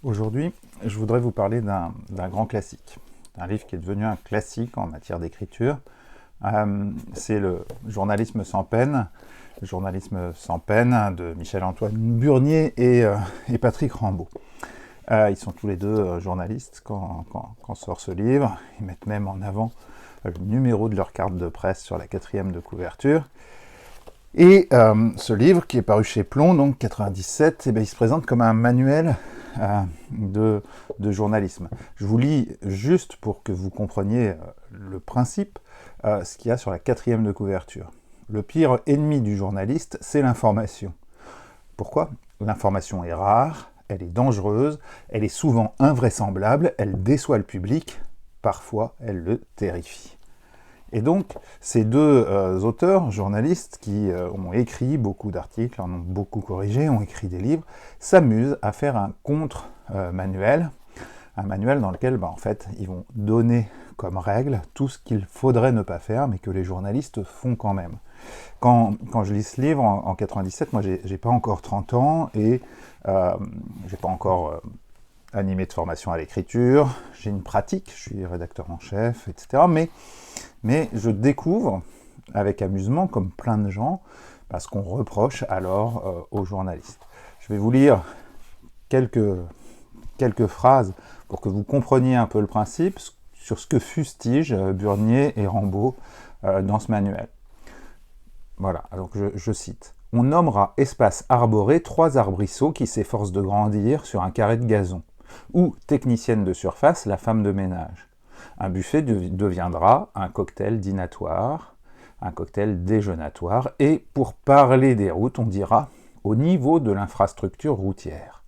Aujourd'hui, je voudrais vous parler d'un grand classique, d'un livre qui est devenu un classique en matière d'écriture. C'est le journalisme sans peine de Michel-Antoine Burnier et Patrick Rambaud. Ils sont tous les deux journalistes quand sort ce livre. Ils mettent même en avant le numéro de leur carte de presse sur la 4e de couverture. Et ce livre, qui est paru chez Plon, donc 97, il se présente comme un manuel de journalisme. Je vous lis juste pour que vous compreniez le principe, ce qu'il y a sur la 4e de couverture. Le pire ennemi du journaliste, c'est l'information. Pourquoi ? L'information est rare, elle est dangereuse, elle est souvent invraisemblable, elle déçoit le public, parfois elle le terrifie. Et donc, ces deux auteurs, journalistes, qui ont écrit beaucoup d'articles, en ont beaucoup corrigé, ont écrit des livres, s'amusent à faire un contre-manuel, un manuel dans lequel, en fait, ils vont donner comme règle tout ce qu'il faudrait ne pas faire, mais que les journalistes font quand même. Quand je lis ce livre en 97, moi, j'ai pas encore 30 ans et j'ai pas encore animé de formation à l'écriture, j'ai une pratique, je suis rédacteur en chef, etc. Mais je découvre, avec amusement, comme plein de gens, ce qu'on reproche alors aux journalistes. Je vais vous lire quelques phrases pour que vous compreniez un peu le principe sur ce que fustigent Burnier et Rambaud dans ce manuel. Voilà, donc je cite. « On nommera espace arboré 3 arbrisseaux qui s'efforcent de grandir sur un carré de gazon. Ou, technicienne de surface, la femme de ménage. Un buffet deviendra un cocktail dînatoire, un cocktail déjeunatoire, et pour parler des routes, on dira au niveau de l'infrastructure routière.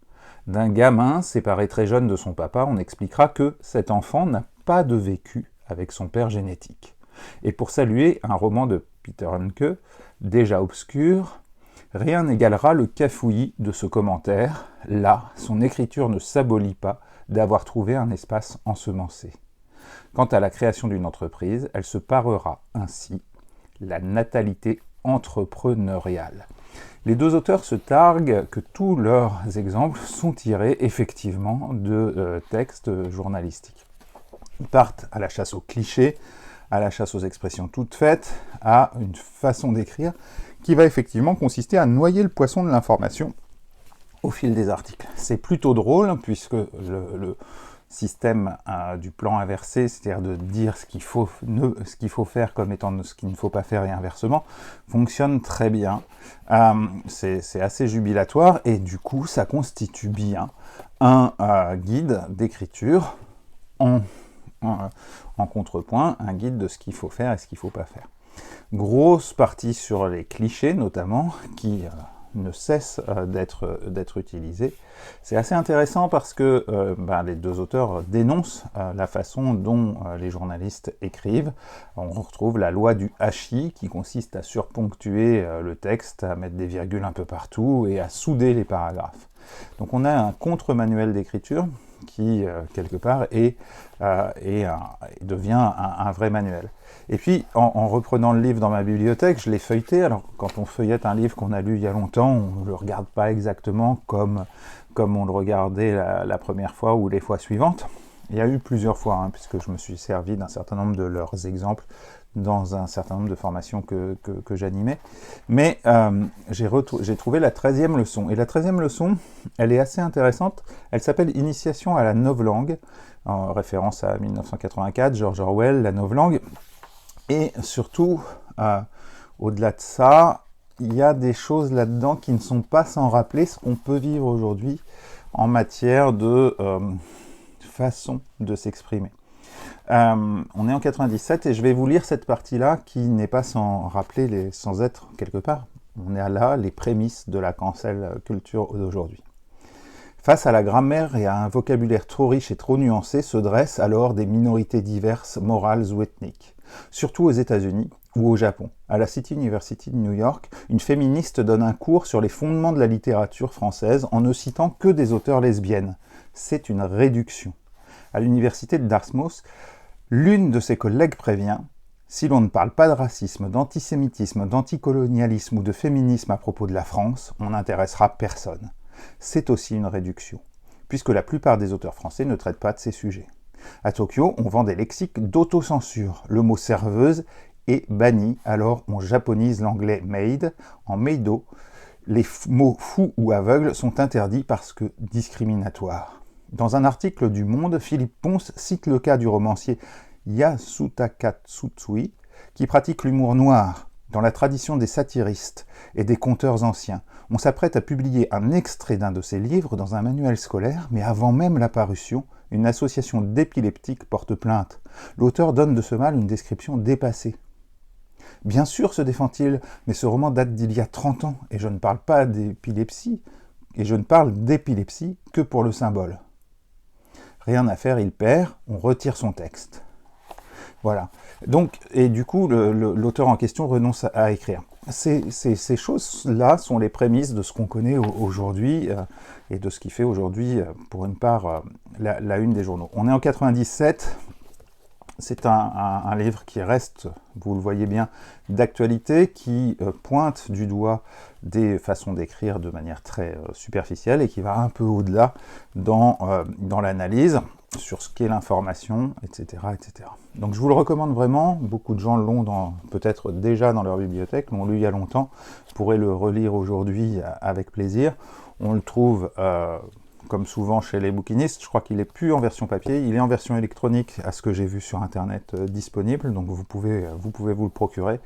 D'un gamin séparé très jeune de son papa, on expliquera que cet enfant n'a pas de vécu avec son père génétique. Et pour saluer un roman de Peter Handke, déjà obscur, rien n'égalera le cafouillis de ce commentaire. Là, son écriture ne s'abolit pas d'avoir trouvé un espace ensemencé. Quant à la création d'une entreprise, elle se parera ainsi la natalité entrepreneuriale. Les deux auteurs se targuent que tous leurs exemples sont tirés effectivement de textes journalistiques. Ils partent à la chasse aux clichés, à la chasse aux expressions toutes faites, à une façon d'écrire qui va effectivement consister à noyer le poisson de l'information au fil des articles. C'est plutôt drôle puisque le système du plan inversé, c'est-à-dire de dire ce qu'il faut faire comme étant ce qu'il ne faut pas faire et inversement, fonctionne très bien. C'est assez jubilatoire et du coup, ça constitue bien un guide d'écriture en contrepoint, un guide de ce qu'il faut faire et ce qu'il ne faut pas faire. Grosse partie sur les clichés notamment, qui ne cessent d'être utilisés. C'est assez intéressant parce que les deux auteurs dénoncent la façon dont les journalistes écrivent. On retrouve la loi du hachis qui consiste à surponctuer le texte, à mettre des virgules un peu partout et à souder les paragraphes. Donc on a un contre-manuel d'écriture qui, quelque part, devient un vrai manuel. Et puis, en reprenant le livre dans ma bibliothèque, je l'ai feuilleté. Alors, quand on feuillette un livre qu'on a lu il y a longtemps, on ne le regarde pas exactement comme on le regardait la première fois ou les fois suivantes. Il y a eu plusieurs fois, puisque je me suis servi d'un certain nombre de leurs exemples dans un certain nombre de formations que j'animais. Mais j'ai trouvé la 13e leçon. Et la 13e leçon, elle est assez intéressante. Elle s'appelle « Initiation à la novlangue », en référence à 1984, George Orwell, la novlangue. Et surtout, au-delà de ça, il y a des choses là-dedans qui ne sont pas sans rappeler ce qu'on peut vivre aujourd'hui en matière de façon de s'exprimer. On est en 97 et je vais vous lire cette partie-là qui n'est pas sans rappeler, sans être quelque part. On est là, les prémices de la cancel culture d'aujourd'hui. Face à la grammaire et à un vocabulaire trop riche et trop nuancé se dressent alors des minorités diverses, morales ou ethniques. Surtout aux États-Unis ou au Japon. À la City University de New York, une féministe donne un cours sur les fondements de la littérature française en ne citant que des auteurs lesbiennes. C'est une réduction. À l'université de Dartmouth, l'une de ses collègues prévient « Si l'on ne parle pas de racisme, d'antisémitisme, d'anticolonialisme ou de féminisme à propos de la France, on n'intéressera personne. » C'est aussi une réduction. puisque la plupart des auteurs français ne traitent pas de ces sujets. À Tokyo, on vend des lexiques d'autocensure. Le mot serveuse est banni, alors on japonise l'anglais maid en meido. Les mots fou ou aveugle sont interdits parce que discriminatoires. Dans un article du Monde, Philippe Ponce cite le cas du romancier Yasutaka Tsutsui, qui pratique l'humour noir dans la tradition des satiristes et des conteurs anciens. On s'apprête à publier un extrait d'un de ses livres dans un manuel scolaire, mais avant même la parution, une association d'épileptiques porte plainte. L'auteur donne de ce mal une description dépassée. Bien sûr, se défend-il, mais ce roman date d'il y a 30 ans, et je ne parle pas d'épilepsie, et je ne parle d'épilepsie que pour le symbole. Rien à faire, il perd, on retire son texte. Voilà. Donc, et du coup, l'auteur en question renonce à écrire. Ces choses-là sont les prémices de ce qu'on connaît aujourd'hui et de ce qui fait aujourd'hui, pour une part, la une des journaux. On est en 97. C'est un livre qui reste, vous le voyez bien, d'actualité, qui pointe du doigt des façons d'écrire de manière très superficielle et qui va un peu au-delà dans l'analyse sur ce qu'est l'information, etc., etc. Donc je vous le recommande vraiment. Beaucoup de gens l'ont peut-être déjà dans leur bibliothèque, l'ont lu il y a longtemps, pourraient le relire aujourd'hui avec plaisir. On le trouve... comme souvent chez les bouquinistes, je crois qu'il n'est plus en version papier, il est en version électronique, à ce que j'ai vu sur Internet disponible, donc vous pouvez vous le procurer.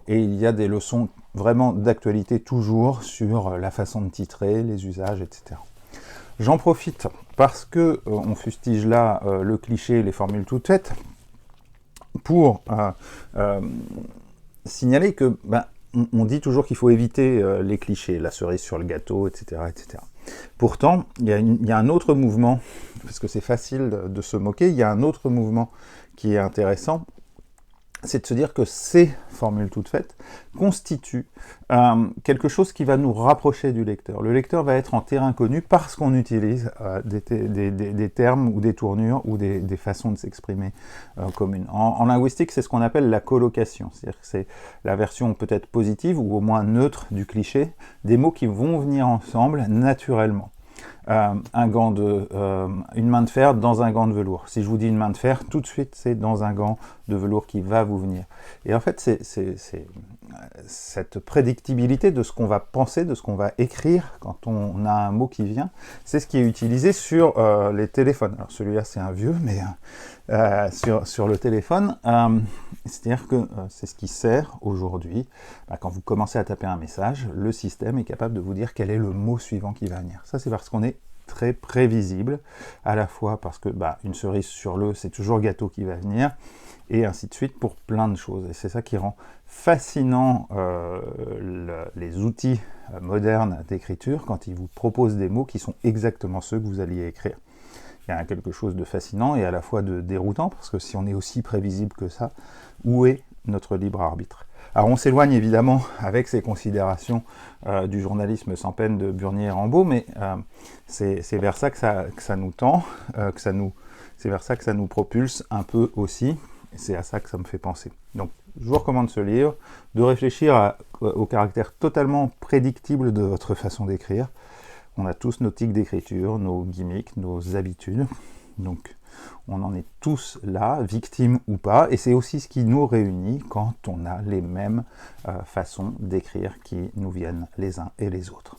Et il y a des leçons vraiment d'actualité toujours sur la façon de titrer, les usages, etc. J'en profite parce que on fustige là le cliché, les formules toutes faites, pour signaler que on dit toujours qu'il faut éviter les clichés, la cerise sur le gâteau, etc., etc. Pourtant, il y a un autre mouvement, parce que c'est facile de se moquer, il y a un autre mouvement qui est intéressant, c'est de se dire que ces formules toutes faites constituent quelque chose qui va nous rapprocher du lecteur. Le lecteur va être en terrain connu parce qu'on utilise des termes ou des tournures ou des façons de s'exprimer communes. En linguistique, c'est ce qu'on appelle la collocation, c'est-à-dire que c'est la version peut-être positive ou au moins neutre du cliché, des mots qui vont venir ensemble naturellement. Une main de fer dans un gant de velours. Si je vous dis une main de fer, tout de suite, c'est dans un gant de velours qui va vous venir. Et en fait, c'est cette prédictibilité de ce qu'on va penser, de ce qu'on va écrire quand on a un mot qui vient, c'est ce qui est utilisé sur les téléphones. Alors celui-là, c'est un vieux, mais sur le téléphone, c'est-à-dire que c'est ce qui sert aujourd'hui. Quand vous commencez à taper un message, le système est capable de vous dire quel est le mot suivant qui va venir. Ça, c'est parce qu'on est très prévisible, à la fois parce que une cerise sur le, c'est toujours gâteau qui va venir, et ainsi de suite pour plein de choses. Et c'est ça qui rend fascinant les outils modernes d'écriture quand ils vous proposent des mots qui sont exactement ceux que vous alliez écrire. Il y a quelque chose de fascinant et à la fois de déroutant, parce que si on est aussi prévisible que ça, où est notre libre arbitre ? Alors on s'éloigne évidemment avec ces considérations du journalisme sans peine de Burnier et Rambaud, mais c'est vers ça que ça nous tend, c'est vers ça que ça nous propulse un peu aussi, et c'est à ça que ça me fait penser. Donc je vous recommande ce livre, de réfléchir au caractère totalement prédictible de votre façon d'écrire. On a tous nos tics d'écriture, nos gimmicks, nos habitudes, donc on en est tous là, victimes ou pas, et c'est aussi ce qui nous réunit quand on a les mêmes façons d'écrire qui nous viennent les uns et les autres.